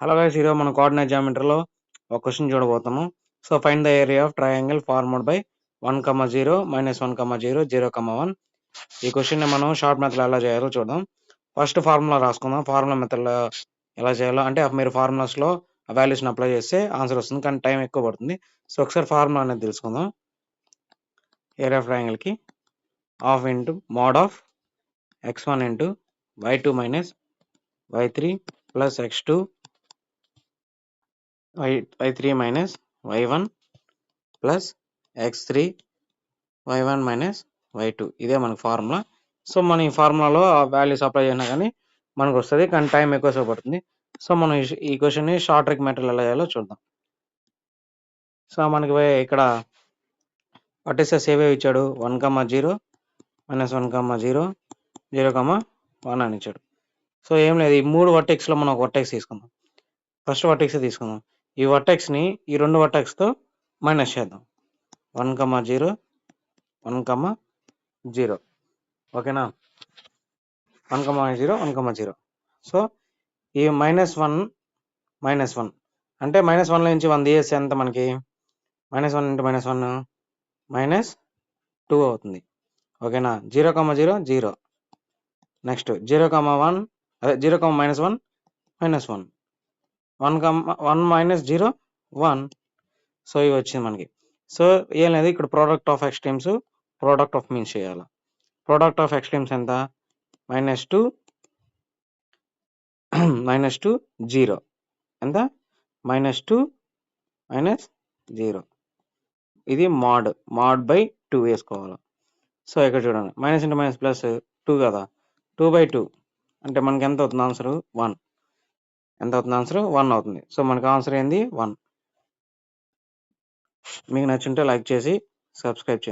Hello guys, ఈరోజు మనం coordinate జామెట్రీలో ఒక క్వశ్చన్ చూడబోతున్నాం. So find the area of triangle formed by 1,0 -1,0 0,1. ఈ క్వశ్చన్ ని మనం షార్ట్ మెథడ్ ఎలా చేయాలో చూద్దాం. ఫస్ట్ ఫార్ములా రాసుకుందాం. ఫార్ములా మెథడ్ ఎలా చేయాలో అంటే మీరు ఫార్ములాస్ లో వాల్యూస్ అప్లై చేస్తే ఆన్సర్ వస్తుంది, కానీ టైం ఎక్కువ పడుతుంది. సో ఒకసారి ఫార్ములా అనేది తెలుసుకుందాం. ఏరియా ఆఫ్ ట్రయాంగిల్ కి half into mode of x1 into y2 minus y3 plus x2 y3 minus y1 plus x3 y1 minus y2. ఇదే మనకి ఫార్ములా. సో మనం ఈ ఫార్ములాలో వాల్యూస్ అప్లై చేసినా కానీ మనకు వస్తుంది, కానీ టైం ఎక్కువసేపు పడుతుంది. సో మనం ఈ క్వశ్చన్ని షార్ట్ ట్రిక్ మెథడ్ ఎలా చేయాలో చూద్దాం. సో మనకి ఇక్కడ వర్టిసెస్ ఏవేవి ఇచ్చాడు? 1,0 -1,0 0,1 అని ఇచ్చాడు. సో ఏం లేదు, ఈ మూడు వర్టెక్స్లో మనం ఒక వర్టెక్స్ తీసుకుందాం. ఫస్ట్ వర్టెక్స్ తీసుకుందాం. ఈ వర్టెక్స్ని ఈ రెండు వర్టెక్స్తో మైనస్ చేద్దాం. 1,0 1,0 ఓకేనా? 1,0 1,0. సో ఈ -1 అంటే -1 నుంచి 1 తీసేస్తే ఎంత మనకి? -1 ఇంటూ -1 -2 అవుతుంది. ఓకేనా? 0,0 0. నెక్స్ట్ 0,1 అదే 0, -1 -1 1 -0 1. సో ఇవి వచ్చింది మనకి. సో ఏం లేదు, ఇక్కడ product of extremes product of means చేయాలి. ప్రోడక్ట్ ఆఫ్ ఎక్స్ట్రీమ్స్ ఎంత? -2 -2 0 ఎంత? -2 -0. ఇది మాడ్ బై 2 వేసుకోవాలి. సో ఇక్కడ చూడండి, మైనస్ ఇంటూ మైనస్ ప్లస్ 2 కదా, 2/2 అంటే మనకి ఎంత అవుతుంది ఆన్సర్? 1. ఎంత అవుతుంది ఆన్సర్? 1 అవుతుంది. సో మనకి ఆన్సర్ ఏంది? 1. మీకు నచ్చుంటే లైక్ చేసి సబ్స్క్రైబ్ చేయండి.